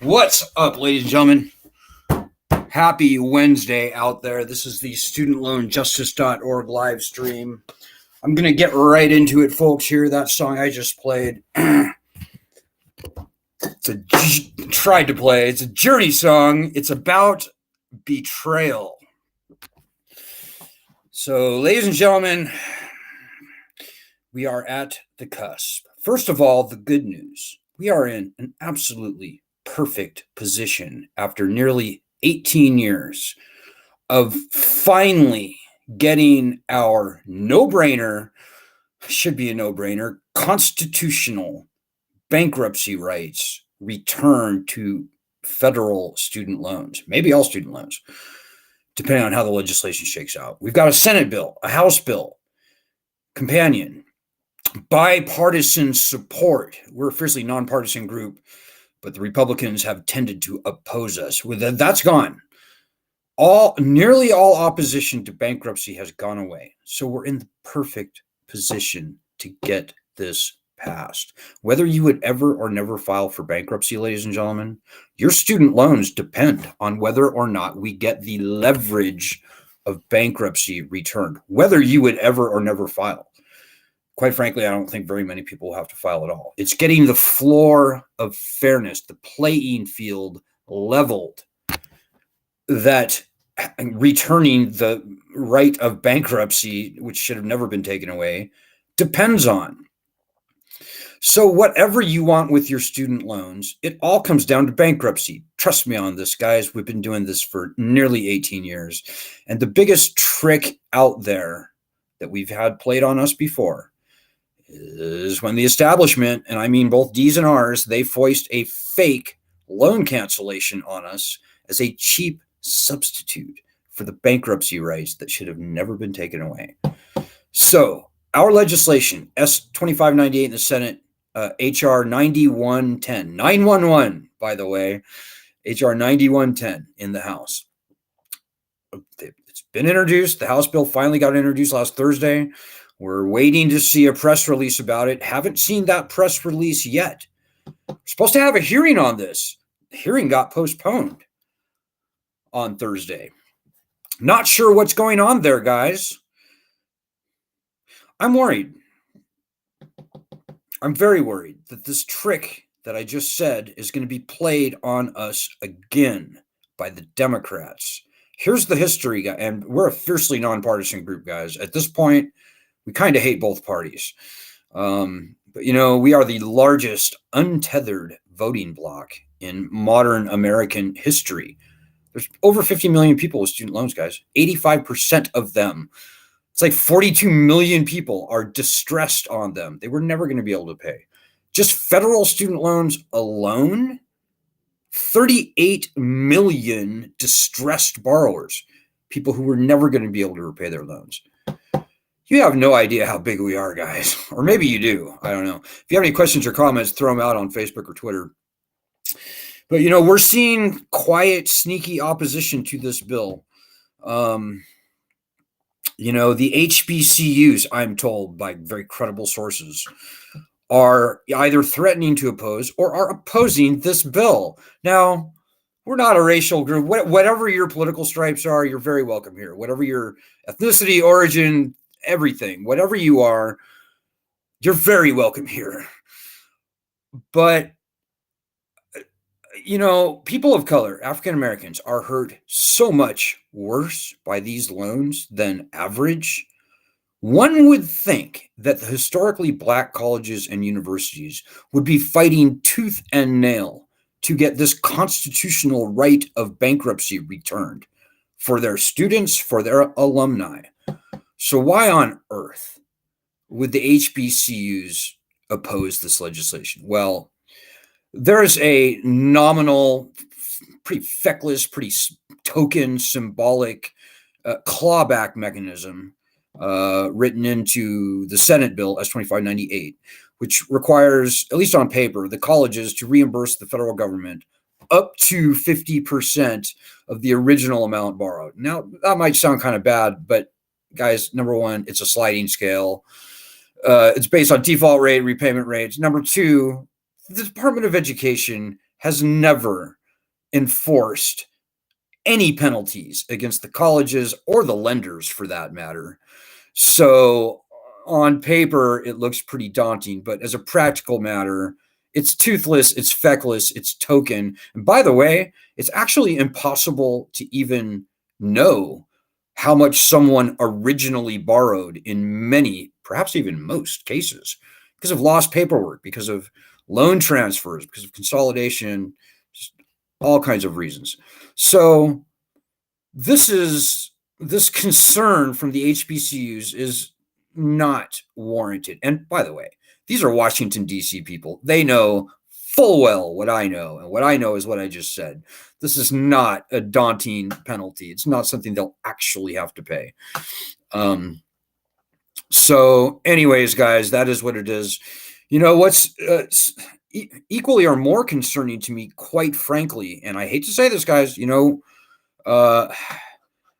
What's up, ladies and gentlemen? Happy Wednesday out there. This is the studentloanjustice.org live stream. I'm going to get right into it, folks, here. That song I just played. It's a Journey song. It's about betrayal. So, ladies and gentlemen, we are at the cusp. First of all, the good news. We are in an absolutely perfect position after nearly 18 years of finally getting our should be a no-brainer, constitutional bankruptcy rights returned to federal student loans, maybe all student loans, depending on how the legislation shakes out. We've got a Senate bill, a House bill, companion, bipartisan support. We're a fiercely nonpartisan group, but the Republicans have tended to oppose us. That's gone. Nearly all opposition to bankruptcy has gone away. So we're in the perfect position to get this passed. Whether you would ever or never file for bankruptcy, ladies and gentlemen, your student loans depend on whether or not we get the leverage of bankruptcy returned, whether you would ever or never file. Quite frankly, I don't think very many people will have to file at all. It's getting the floor of fairness, the playing field leveled, that returning the right of bankruptcy, which should have never been taken away, depends on. So whatever you want with your student loans, it all comes down to bankruptcy. Trust me on this, guys. We've been doing this for nearly 18 years. And the biggest trick out there that we've had played on us before is when the establishment, and I mean both D's and R's, they foist a fake loan cancellation on us as a cheap substitute for the bankruptcy rights that should have never been taken away. So our legislation, S-2598 in the Senate, HR 9110, 911, by the way, HR 9110 in the House. It's been introduced. The House bill finally got introduced last Thursday. We're waiting to see a press release about it. Haven't seen that press release yet. We're supposed to have a hearing on this. The hearing got postponed on Thursday. Not sure what's going on there, guys. I'm worried. I'm very worried that this trick that I just said is going to be played on us again by the Democrats. Here's the history, and we're a fiercely nonpartisan group, guys. At this point, we kind of hate both parties. But, we are the largest untethered voting bloc in modern American history. There's over 50 million people with student loans, guys. 85% of them. It's like 42 million people are distressed on them. They were never going to be able to pay. Just federal student loans alone, 38 million distressed borrowers, people who were never going to be able to repay their loans. You have no idea how big we are, guys. Or maybe you do. I don't know. If you have any questions or comments, throw them out on Facebook or Twitter. But, we're seeing quiet, sneaky opposition to this bill. The HBCUs, I'm told by very credible sources, are either threatening to oppose or are opposing this bill. Now, we're not a racial group. Whatever your political stripes are, you're very welcome here. Whatever your ethnicity, origin, everything, whatever you are, you're very welcome here. But, people of color, African Americans, are hurt so much worse by these loans than average. One would think that the historically black colleges and universities would be fighting tooth and nail to get this constitutional right of bankruptcy returned for their students, for their alumni. So why on earth would the HBCUs oppose this legislation? Well, there's a nominal, pretty feckless, pretty token, symbolic clawback mechanism written into the Senate bill, S-2598, which requires, at least on paper, the colleges to reimburse the federal government up to 50% of the original amount borrowed. Now, that might sound kind of bad, but guys, number one, it's a sliding scale. It's based on default rate, repayment rates. Number two, the Department of Education has never enforced any penalties against the colleges or the lenders for that matter. So on paper, it looks pretty daunting, but as a practical matter, it's toothless, it's feckless, it's token. And by the way, it's actually impossible to even know how much someone originally borrowed in many, perhaps even most cases, because of lost paperwork, because of loan transfers, because of consolidation, just all kinds of reasons. So this concern from the HBCUs is not warranted. And by the way, these are Washington, D.C. people. They know full well what I know. And what I know is what I just said. This is not a daunting penalty. It's not something they'll actually have to pay. So anyways, guys, that is what it is. You know, what's equally or more concerning to me, quite frankly, and I hate to say this, guys, you know,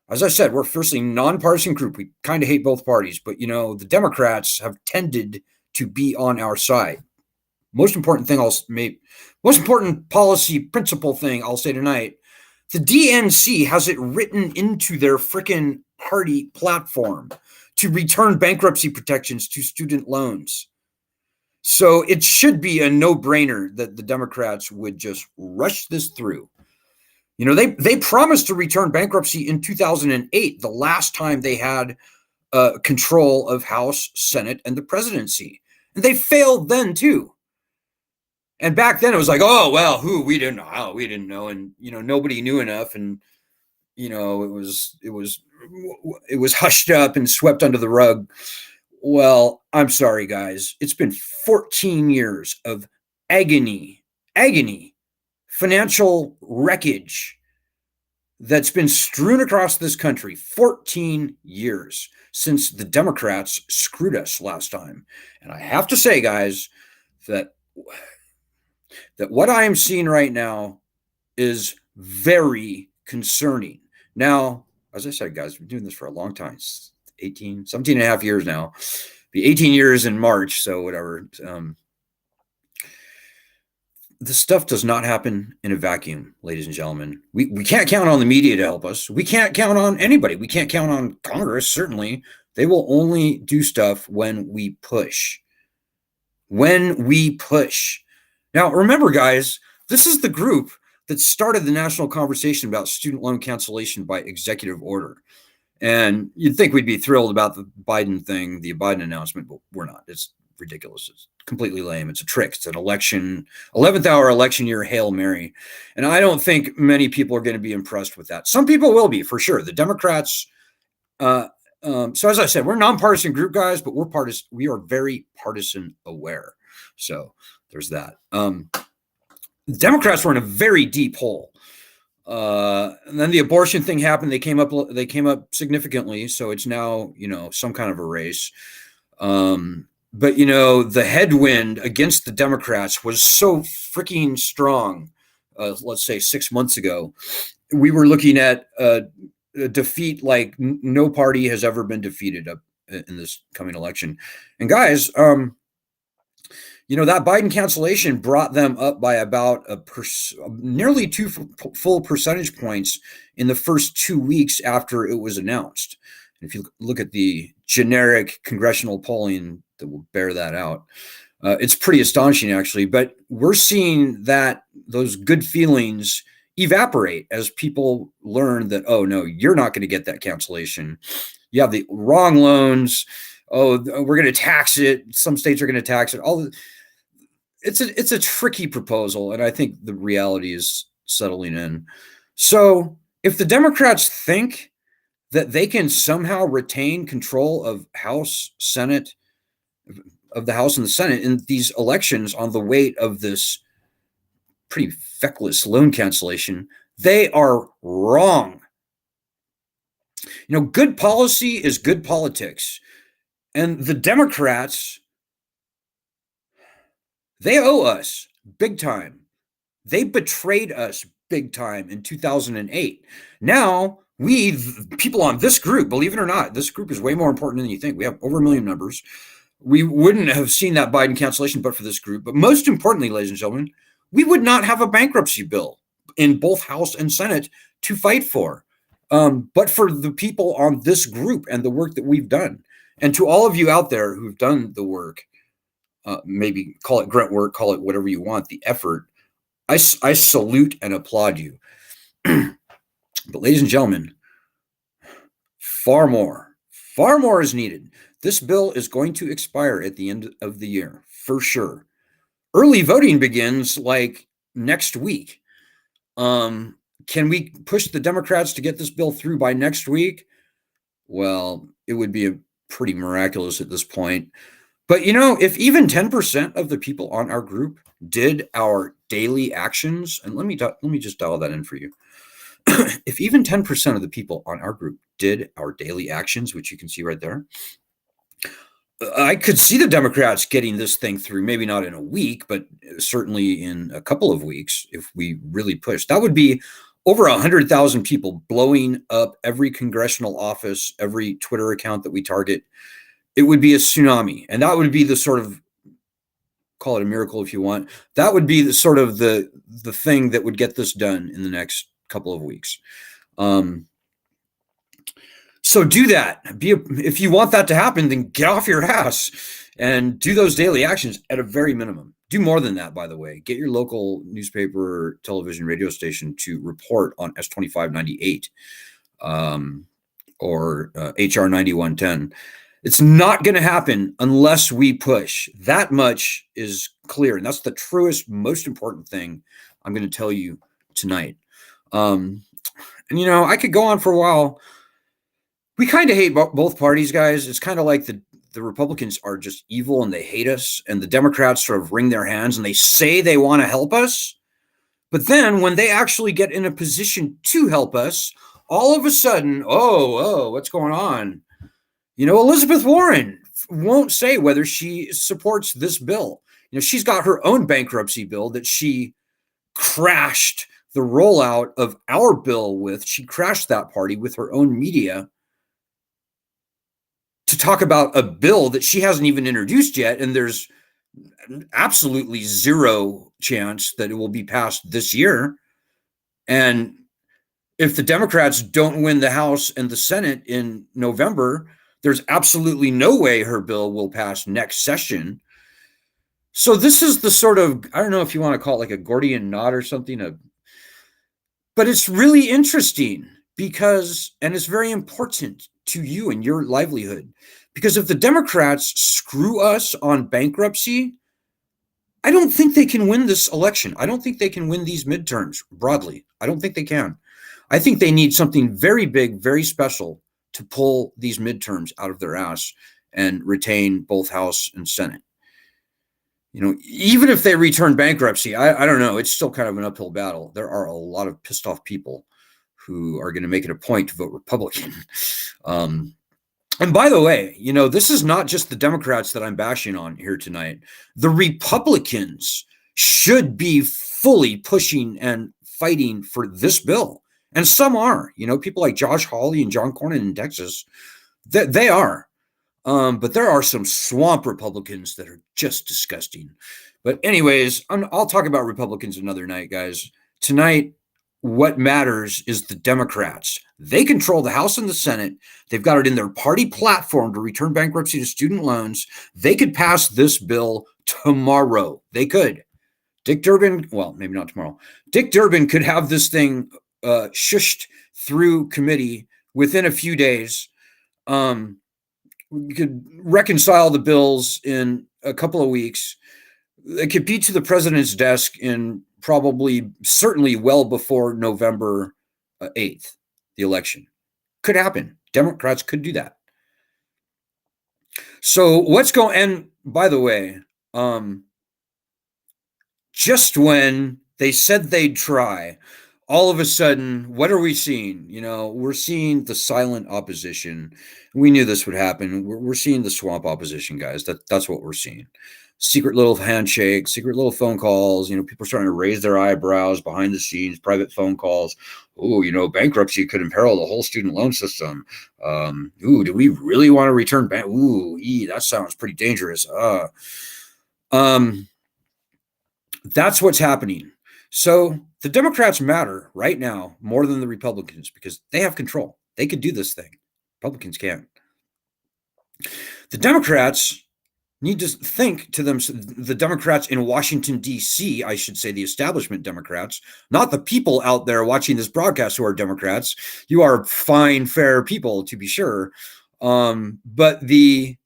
as I said, we're firstly nonpartisan group. We kind of hate both parties, but you know, the Democrats have tended to be on our side. Most important policy principle thing I'll say tonight, the DNC has it written into their frickin' party platform to return bankruptcy protections to student loans. So it should be a no-brainer that the Democrats would just rush this through. You know, they promised to return bankruptcy in 2008, the last time they had control of House, Senate, and the presidency. And they failed then, too. And back then it was like, oh, well, we didn't know. And, you know, nobody knew enough. And, you know, it was hushed up and swept under the rug. Well, I'm sorry, guys. It's been 14 years of agony, financial wreckage that's been strewn across this country. 14 years since the Democrats screwed us last time. And I have to say, guys, that what I am seeing right now is very concerning. Now, as I said, guys, we're doing this for a long time. 17 and a half years now. Be 18 years in March, so whatever. This stuff does not happen in a vacuum, ladies and gentlemen. We can't count on the media to help us. We can't count on anybody. We can't count on Congress, certainly. They will only do stuff when we push. When we push. Now, remember, guys, this is the group that started the national conversation about student loan cancellation by executive order. And you'd think we'd be thrilled about the Biden thing, the Biden announcement, but we're not. It's ridiculous. It's completely lame. It's a trick. It's an 11th hour election year Hail Mary. And I don't think many people are going to be impressed with that. Some people will be, for sure. The Democrats, so as I said, we're a nonpartisan group, guys, but we are very partisan aware. So there's that. The Democrats were in a very deep hole. And then the abortion thing happened. They came up significantly. So it's now, you know, some kind of a race. But, you know, the headwind against the Democrats was so freaking strong. Let's say 6 months ago, we were looking at a defeat like no party has ever been defeated in this coming election. And guys, you know, that Biden cancellation brought them up by about nearly 2 full percentage points in the first 2 weeks after it was announced. And if you look at the generic congressional polling that will bear that out, it's pretty astonishing, actually. But we're seeing that those good feelings evaporate as people learn that, oh, no, you're not going to get that cancellation. You have the wrong loans. Oh, we're going to tax it. Some states are going to tax it. It's a tricky proposal, and I think the reality is settling in. So if the Democrats think that they can somehow retain control of House, Senate, of the House and the Senate in these elections on the weight of this pretty feckless loan cancellation, they are wrong. You know, good policy is good politics. And the Democrats, they owe us big time. They betrayed us big time in 2008. Now, people on this group, believe it or not, this group is way more important than you think. We have over 1 million members. We wouldn't have seen that Biden cancellation but for this group. But most importantly, ladies and gentlemen, we would not have a bankruptcy bill in both House and Senate to fight for. But for the people on this group and the work that we've done, and to all of you out there who've done the work, maybe call it grunt work, call it whatever you want, the effort, I salute and applaud you. But ladies and gentlemen, far more is needed. This bill is going to expire at the end of the year, for sure. Early voting begins like next week. Can we push the Democrats to get this bill through by next week? Well, it would be pretty miraculous at this point. But if even 10% of the people on our group did our daily actions, and let me just dial that in for you. If even 10% of the people on our group did our daily actions, which you can see right there, I could see the Democrats getting this thing through, maybe not in a week, but certainly in a couple of weeks if we really push. That would be over 100,000 people blowing up every congressional office, every Twitter account that we target. It would be a tsunami. And that would be the sort of, call it a miracle if you want, that would be the sort of the thing that would get this done in the next couple of weeks. So do that. If you want that to happen, then get off your ass and do those daily actions at a very minimum. Do more than that, by the way. Get your local newspaper, television, radio station to report on S2598 or HR 9110. It's not going to happen unless we push. That much is clear. And that's the truest, most important thing I'm going to tell you tonight. And, I could go on for a while. We kind of hate both parties, guys. It's kind of like the Republicans are just evil and they hate us, and the Democrats sort of wring their hands and they say they want to help us. But then when they actually get in a position to help us, all of a sudden, oh, what's going on? Elizabeth Warren won't say whether she supports this bill. She's got her own bankruptcy bill that she crashed the rollout of our bill with. She crashed that party with her own media to talk about a bill that she hasn't even introduced yet. And there's absolutely zero chance that it will be passed this year. And if the Democrats don't win the House and the Senate in November, there's absolutely no way her bill will pass next session. So this is the sort of, I don't know if you want to call it like a Gordian knot or something, but it's really interesting because, and it's very important to you and your livelihood, because if the Democrats screw us on bankruptcy, I don't think they can win this election. I don't think they can win these midterms broadly. I don't think they can. I think they need something very big, very special to pull these midterms out of their ass and retain both House and Senate. Even if they return bankruptcy, I don't know. It's still kind of an uphill battle. There are a lot of pissed off people who are going to make it a point to vote Republican. And by the way, this is not just the Democrats that I'm bashing on here tonight. The Republicans should be fully pushing and fighting for this bill. And some are, people like Josh Hawley and John Cornyn in Texas, they are. But there are some swamp Republicans that are just disgusting. But anyways, I'll talk about Republicans another night, guys. Tonight, what matters is the Democrats. They control the House and the Senate. They've got it in their party platform to return bankruptcy to student loans. They could pass this bill tomorrow. They could. Dick Durbin, well, maybe not tomorrow. Dick Durbin could have this thing shushed through committee within a few days. We could reconcile the bills in a couple of weeks. It could be to the president's desk in certainly well before November 8th, the election. Could happen. Democrats could do that. So and by the way, just when they said they'd try, all of a sudden, what are we seeing? We're seeing the silent opposition. We knew this would happen. We're seeing the swamp opposition, guys. That's what we're seeing. Secret little handshakes, secret little phone calls. People starting to raise their eyebrows behind the scenes, private phone calls. Oh, bankruptcy could imperil the whole student loan system. Do we really want to return bank? That sounds pretty dangerous. That's what's happening. So the Democrats matter right now more than the Republicans because they have control. They could do this thing. Republicans can't. The Democrats need to think to them, the Democrats in Washington, D.C., I should say the establishment Democrats, not the people out there watching this broadcast who are Democrats. You are fine, fair people, to be sure. But the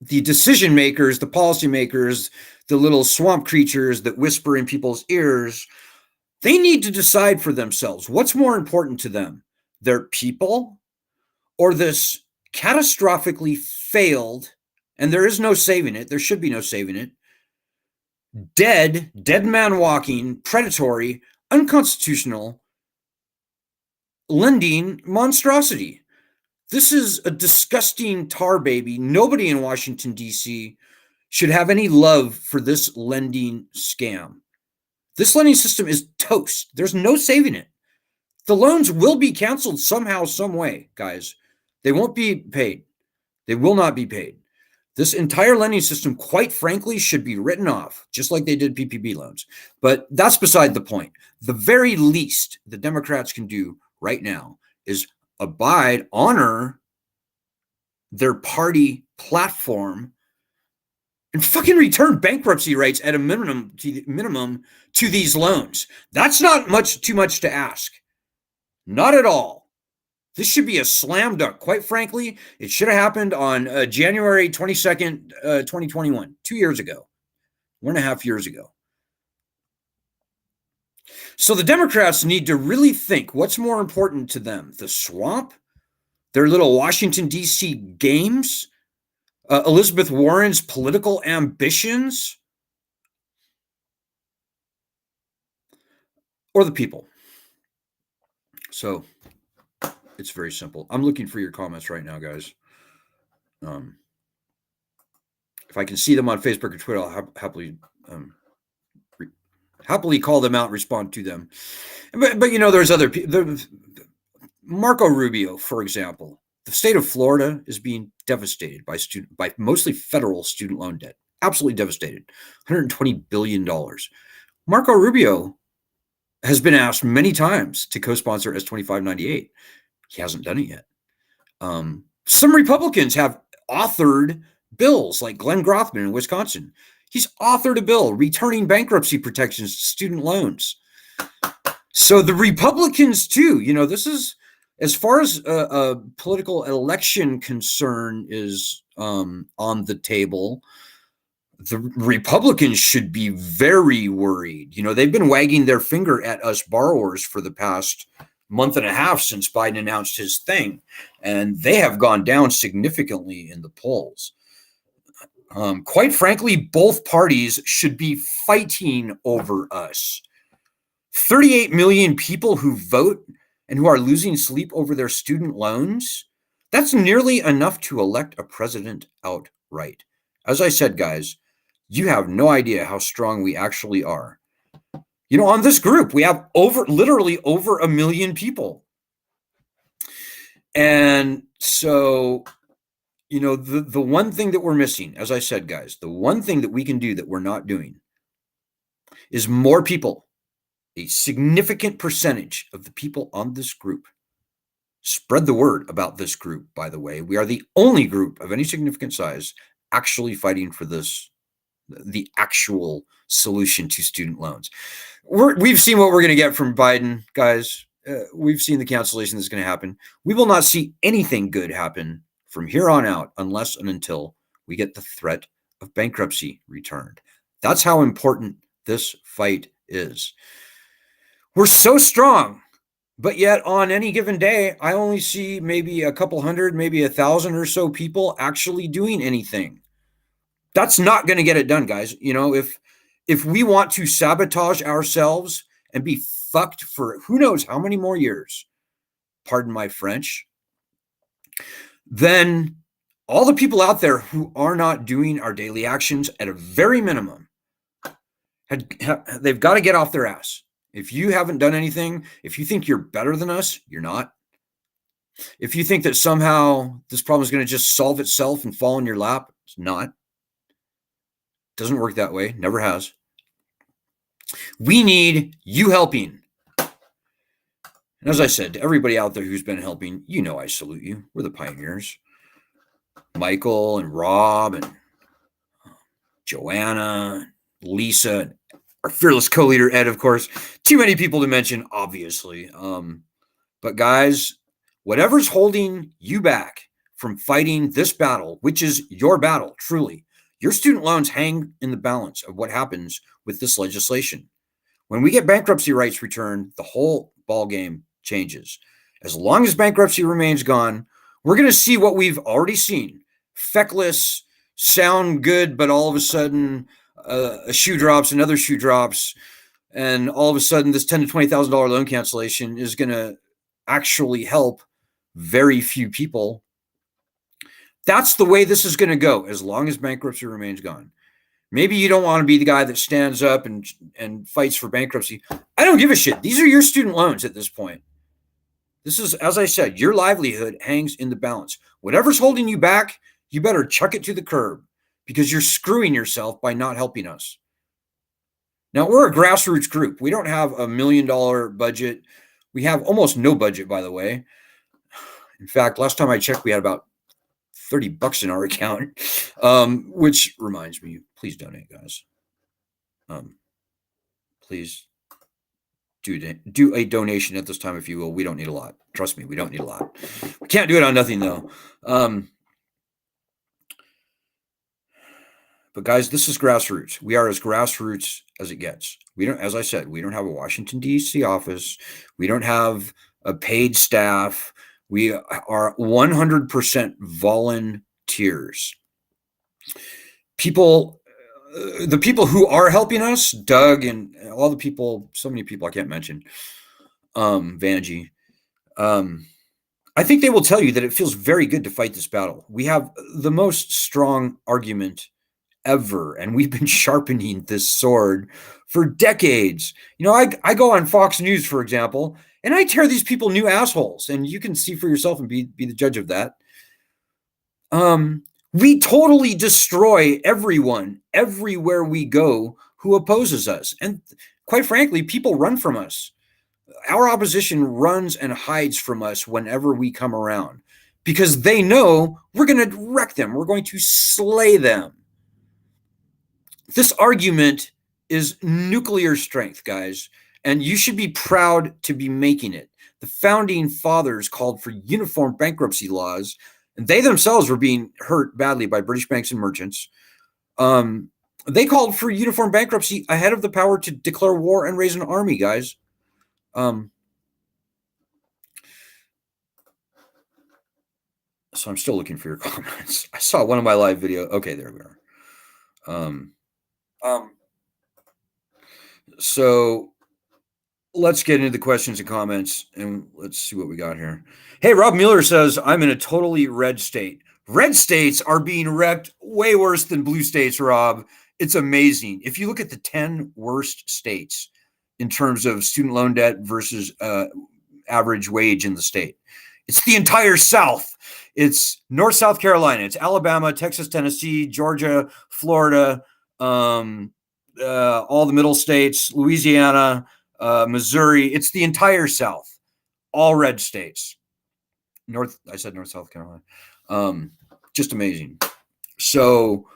decision makers, the policy makers, the little swamp creatures that whisper in people's ears, they need to decide for themselves what's more important to them, their people or this catastrophically failed, and there is no saving it, there should be no saving it, dead man walking, predatory, unconstitutional, lending monstrosity. This is a disgusting tar baby. Nobody in Washington, D.C. should have any love for this lending scam. This lending system is toast. There's no saving it. The loans will be canceled somehow, some way, guys. They won't be paid. They will not be paid. This entire lending system, quite frankly, should be written off, just like they did PPP loans. But that's beside the point. The very least the Democrats can do right now is honor their party platform, and fucking return bankruptcy rights at a minimum to these loans. That's not too much to ask. Not at all. This should be a slam dunk. Quite frankly, it should have happened on January 22nd, 2021, 2 years ago, 1.5 years ago. So the Democrats need to really think what's more important to them, the swamp, their little Washington, D.C. games, Elizabeth Warren's political ambitions, or the people. So it's very simple. I'm looking for your comments right now, guys. If I can see them on Facebook or Twitter, I'll happily call them out and respond to them. But you know, there's other people. Marco Rubio, for example, the state of Florida is being devastated by mostly federal student loan debt. Absolutely devastated. $120 billion. Marco Rubio has been asked many times to co-sponsor S2598. He hasn't done it yet. Some Republicans have authored bills, like Glenn Grothman in Wisconsin. He's authored a bill returning bankruptcy protections to student loans. So the Republicans too, you know, this is, as far as a political election concern is on the table, the Republicans should be very worried. You know, they've been wagging their finger at us borrowers for the past month and a half since Biden announced his thing, and they have gone down significantly in the polls. Quite frankly, both parties should be fighting over us. 38 million people who vote and who are losing sleep over their student loans, that's nearly enough to elect a president outright. As I said, guys, you have no idea how strong we actually are. You know, on this group, we have literally over 1 million people. And so, you know, the one thing that we're missing, as I said, guys, the one thing that we can do that we're not doing is more people. A significant percentage of the people on this group spread the word about this group, by the way. We are the only group of any significant size actually fighting for this, the actual solution to student loans. We've seen what we're going to get from Biden, guys. We've seen the cancellation that's going to happen. We will not see anything good happen from here on out unless and until we get the threat of bankruptcy returned. That's how important this fight is. We're so strong, but yet on any given day, I only see maybe a couple hundred, maybe 1,000 or so people actually doing anything. That's not going to get it done, guys. You know, if we want to sabotage ourselves and be fucked for who knows how many more years, pardon my French, then all the people out there who are not doing our daily actions at a very minimum, they've got to get off their ass. If you haven't done anything, if you think you're better than us, you're not. If you think that somehow this problem is going to just solve itself and fall in your lap, it's not. Doesn't work that way. Never has. We need you helping. And as I said, to everybody out there who's been helping, you know I salute you. We're the pioneers. Michael and Rob and Joanna, Lisa, our fearless co-leader, Ed, of course. Too many people to mention, obviously. But guys, whatever's holding you back from fighting this battle, which is your battle, truly, your student loans hang in the balance of what happens with this legislation. When we get bankruptcy rights returned, the whole ball game changes. As long as bankruptcy remains gone, we're going to see what we've already seen. Feckless, sound good, but all of a sudden a shoe drops, another shoe drops, and all of a sudden this $10,000 to $20,000 loan cancellation is going to actually help very few people. That's the way this is going to go as long as bankruptcy remains gone. Maybe you don't want to be the guy that stands up and fights for bankruptcy. I don't give a shit. These are your student loans at this point. This is, as I said, your livelihood hangs in the balance. Whatever's holding you back, you better chuck it to the curb because you're screwing yourself by not helping us. Now, we're a grassroots group. We don't have $1 million budget. We have almost no budget, by the way. In fact, last time I checked, we had about $30 in our account, which reminds me, please donate, guys. Please do a donation at this time, if you will. We don't need a lot. Trust me, we don't need a lot. We can't do it on nothing, though. But guys, this is grassroots. We are as grassroots as it gets. We don't, as I said, we don't have a Washington, D.C. office. We don't have a paid staff. We are 100% volunteers. People, the people who are helping us, Doug and all the people, so many people I can't mention, Vanjie, I think they will tell you that it feels very good to fight this battle. We have the most strong argument ever, and we've been sharpening this sword for decades. You know, I go on Fox News, for example, and I tear these people new assholes, and you can see for yourself and be the judge of that. We totally destroy everyone, everywhere we go, who opposes us. And quite frankly, people run from us. Our opposition runs and hides from us whenever we come around because they know we're going to wreck them. We're going to slay them. This argument is nuclear strength, guys, and you should be proud to be making it. The founding fathers called for uniform bankruptcy laws, and they themselves were being hurt badly by British banks and merchants. They called for uniform bankruptcy ahead of the power to declare war and raise an army, guys. So I'm still looking for your comments. I saw one of my live video. Okay, there we are. So let's get into the questions and comments, and let's see what we got here. Hey, Rob Mueller says, I'm in a totally red state. Red states are being wrecked way worse than blue states, Rob. It's amazing. If you look at the 10 worst states in terms of student loan debt versus average wage in the state, it's the entire South. It's North South Carolina. It's Alabama, Texas, Tennessee, Georgia, Florida, all the middle states, Louisiana, Missouri. It's the entire South, all red states. I said North South Carolina. Just amazing. So,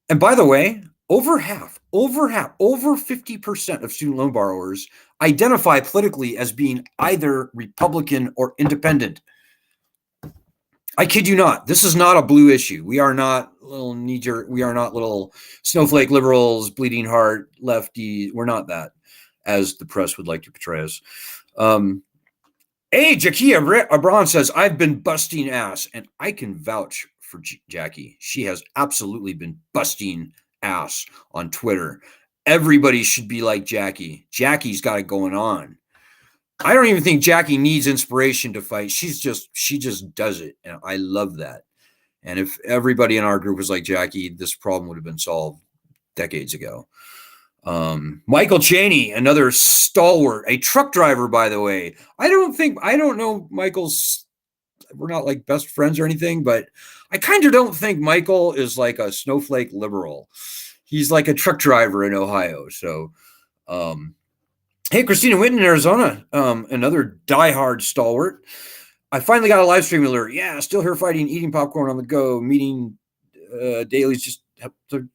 and by the way, over 50% of student loan borrowers identify politically as being either Republican or independent. I kid you not. This is not a blue issue. We are not little knee-jerk. We are not little snowflake liberals, bleeding heart, lefty. We're not that, as the press would like to portray us. Hey, Jakia Abran says, I've been busting ass, and I can vouch for Jackie. She has absolutely been busting ass on Twitter. Everybody should be like Jackie. Jackie's got it going on. I don't even think Jackie needs inspiration to fight. She just does it. And I love that. And if everybody in our group was like Jackie, this problem would have been solved decades ago. Michael Cheney, another stalwart, a truck driver, by the way. I don't know Michael's, we're not like best friends or anything, but I kind of don't think Michael is like a snowflake liberal. He's like a truck driver in Ohio. So, hey, Christina Whitten in Arizona, another diehard stalwart. I finally got a live stream alert. Yeah, still here fighting, eating popcorn on the go, meeting dailies. Just trying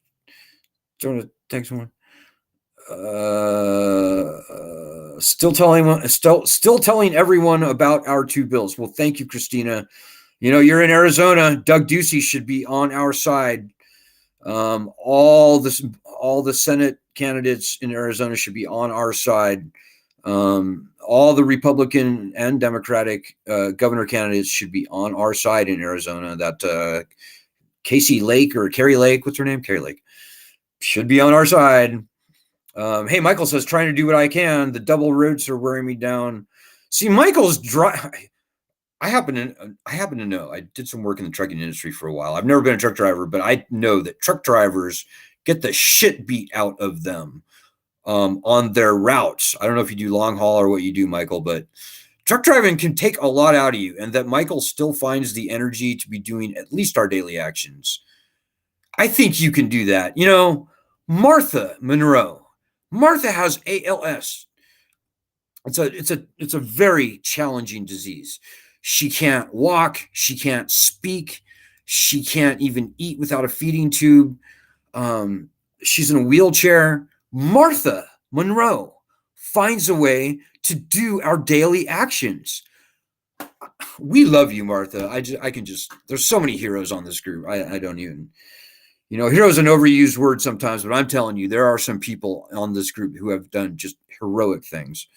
to text someone. Still telling everyone about our two bills. Well, thank you, Christina. You know, you're in Arizona. Doug Ducey should be on our side. All the Senate candidates in Arizona should be on our side. All the Republican and Democratic governor candidates should be on our side in Arizona. That Casey Lake or Carrie Lake, what's her name? Carrie Lake should be on our side. Hey, Michael says, trying to do what I can. The double routes are wearing me down. See, Michael's dry. I happen to know. I did some work in the trucking industry for a while. I've never been a truck driver, but I know that truck drivers get the shit beat out of them on their routes. I don't know if you do long haul or what you do, Michael, but truck driving can take a lot out of you, and that Michael still finds the energy to be doing at least our daily actions. I think you can do that. You know, Martha Monroe. Martha has ALS. It's a very challenging disease. She can't walk. She can't speak. She can't even eat without a feeding tube. She's in a wheelchair. Martha Monroe finds a way to do our daily actions. We love you, Martha. There's so many heroes on this group. I don't even, hero is an overused word sometimes, but I'm telling you, there are some people on this group who have done just heroic things.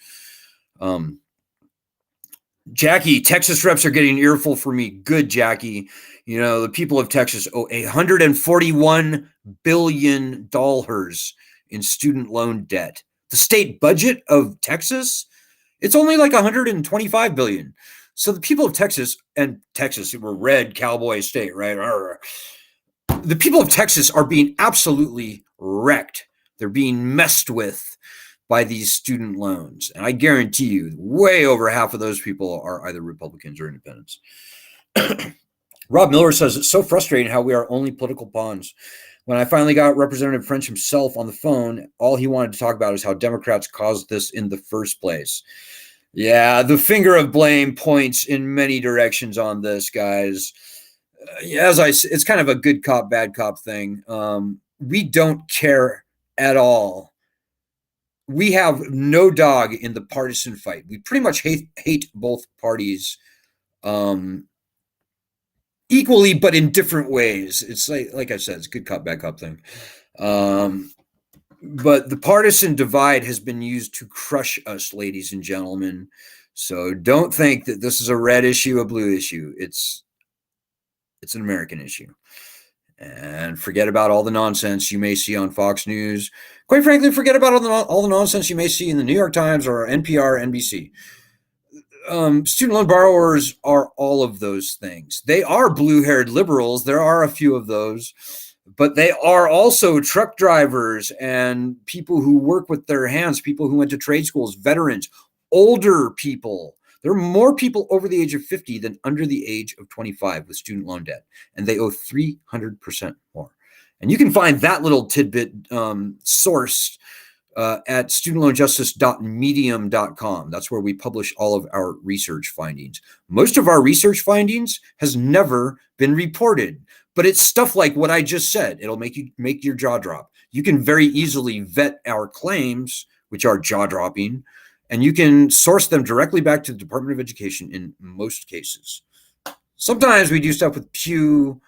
Jackie, Texas reps are getting an earful for me. Good, Jackie. The people of Texas owe $141 billion in student loan debt. The state budget of Texas, it's only like $125 billion. So the people of Texas, and Texas, we're red cowboy state, right? The people of Texas are being absolutely wrecked. They're being messed with by these student loans. And I guarantee you, way over half of those people are either Republicans or independents. Rob Miller says, it's so frustrating how we are only political pawns. When I finally got Representative French himself on the phone, all he wanted to talk about is how Democrats caused this in the first place. Yeah, the finger of blame points in many directions on this, guys. It's kind of a good cop, bad cop thing. We don't care at all. We have no dog in the partisan fight. We pretty much hate both parties equally, but in different ways. It's like I said, it's a good cop, bad cop thing. But the partisan divide has been used to crush us, ladies and gentlemen. So don't think that this is a red issue, a blue issue. It's an American issue. And forget about all the nonsense you may see on Fox News. Quite frankly, forget about all the nonsense you may see in the New York Times or NPR, NBC. Student loan borrowers are all of those things. They are blue-haired liberals. There are a few of those. But they are also truck drivers and people who work with their hands, people who went to trade schools, veterans, older people. There are more people over the age of 50 than under the age of 25 with student loan debt, and they owe 300% more. And you can find that little tidbit sourced at studentloanjustice.medium.com. That's where we publish all of our research findings. Most of our research findings has never been reported, but it's stuff like what I just said. It'll make your jaw drop. You can very easily vet our claims, which are jaw-dropping, and you can source them directly back to the Department of Education in most cases. Sometimes we do stuff with Pew.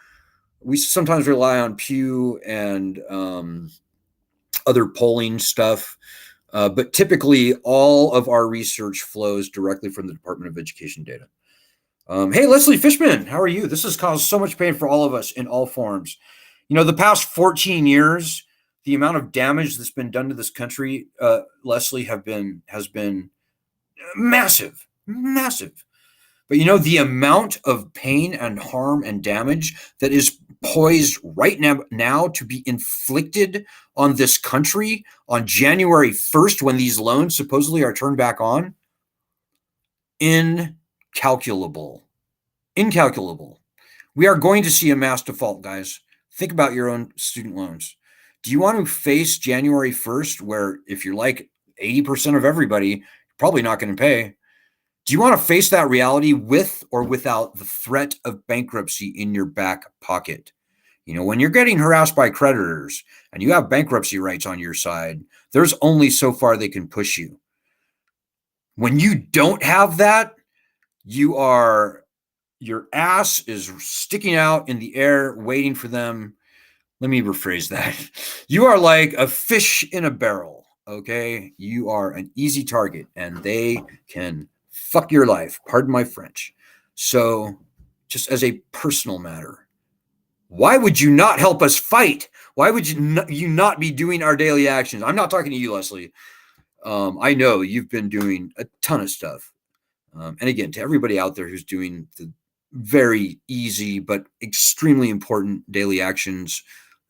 We sometimes rely on Pew and other polling stuff. But typically, all of our research flows directly from the Department of Education data. Hey, Leslie Fishman, how are you? This has caused so much pain for all of us in all forms. The past 14 years, the amount of damage that's been done to this country, Leslie, has been massive. But the amount of pain and harm and damage that is poised right now to be inflicted on this country on January 1st, when these loans supposedly are turned back on, incalculable. We are going to see a mass default, guys. Think about your own student loans. Do you want to face January 1st, where if you're like 80% of everybody, you're probably not going to pay? Do you want to face that reality with or without the threat of bankruptcy in your back pocket? When you're getting harassed by creditors and you have bankruptcy rights on your side, there's only so far they can push you. When you don't have that, your ass is sticking out in the air waiting for them. Let me rephrase that. You are like a fish in a barrel, okay? You are an easy target and they can fuck your life. Pardon my French. So, just as a personal matter, why would you not help us fight? Why would you not be doing our daily actions? I'm not talking to you, Leslie. I know you've been doing a ton of stuff. And again, to everybody out there who's doing the very easy but extremely important daily actions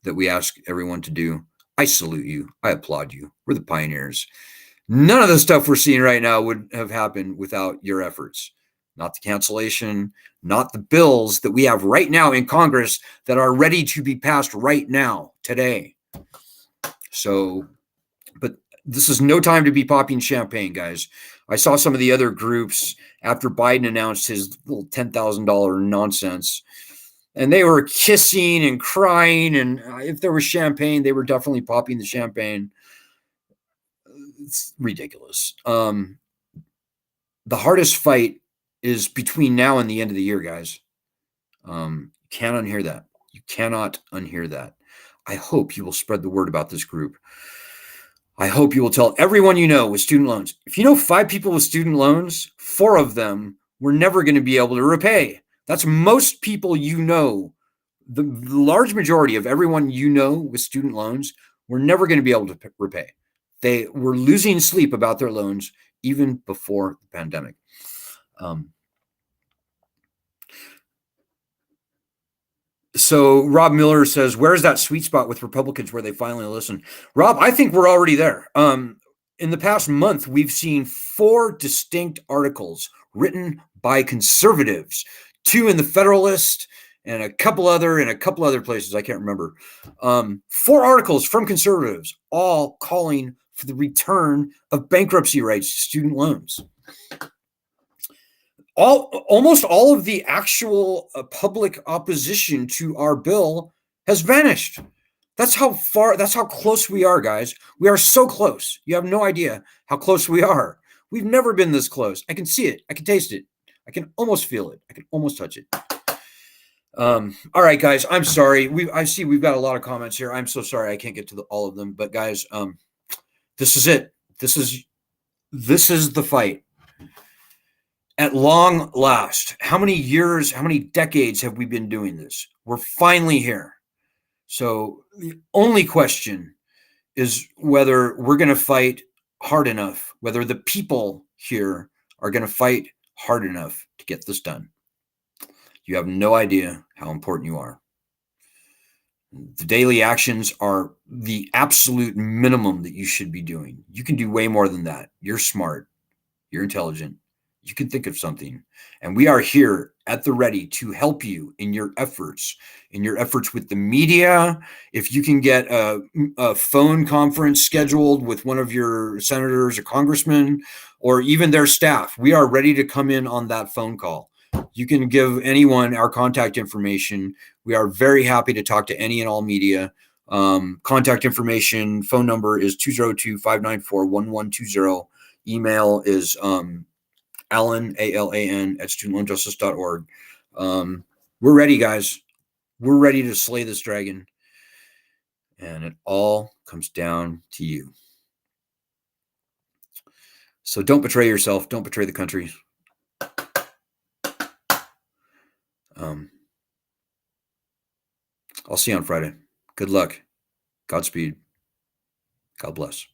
that we ask everyone to do, I salute you. I applaud you. We're the pioneers. None of the stuff we're seeing right now would have happened without your efforts. Not the cancellation, not the bills that we have right now in Congress that are ready to be passed right now, today. So, but this is no time to be popping champagne, guys. I saw some of the other groups after Biden announced his little $10,000 nonsense, and they were kissing and crying. And if there was champagne, they were definitely popping the champagne. It's ridiculous. The hardest fight is between now and the end of the year, guys. You can't unhear that. You cannot unhear that. I hope you will spread the word about this group. I hope you will tell everyone you know with student loans. If you know 5 people with student loans, 4 of them were never going to be able to repay. That's most people you know. The large majority of everyone you know with student loans were never going to be able to repay. They were losing sleep about their loans even before the pandemic. So Rob Miller says, where's that sweet spot with Republicans where they finally listen? Rob, I think we're already there. In the past month, we've seen 4 distinct articles written by conservatives, 2 in the Federalist and a couple other places. I can't remember. 4 articles from conservatives, all calling for the return of bankruptcy rights to student loans. Almost all of the actual public opposition to our bill has vanished. That's how close we are, guys. We are so close. You have no idea how close we are. We've never been this close. I can see it. I can taste it. I can almost feel it. I can almost touch it. All right, guys, I'm sorry. I see we've got a lot of comments here. I'm so sorry I can't get to all of them. But guys, this is it. This is the fight. At long last, how many years, how many decades have we been doing this? We're finally here. So the only question is whether we're going to fight hard enough, whether the people here are going to fight hard enough to get this done. You have no idea how important you are. The daily actions are the absolute minimum that you should be doing. You can do way more than that. You're smart. You're intelligent. You can think of something. And we are here at the ready to help you in your efforts with the media. If you can get a phone conference scheduled with one of your senators or congressmen, or even their staff, we are ready to come in on that phone call. You can give anyone our contact information. We are very happy to talk to any and all media. Contact information, phone number is 202-594-1120. Email is Alan, ALAN, at studentloanjustice.org. We're ready, guys. We're ready to slay this dragon. And it all comes down to you. So don't betray yourself. Don't betray the country. I'll see you on Friday. Good luck. Godspeed. God bless.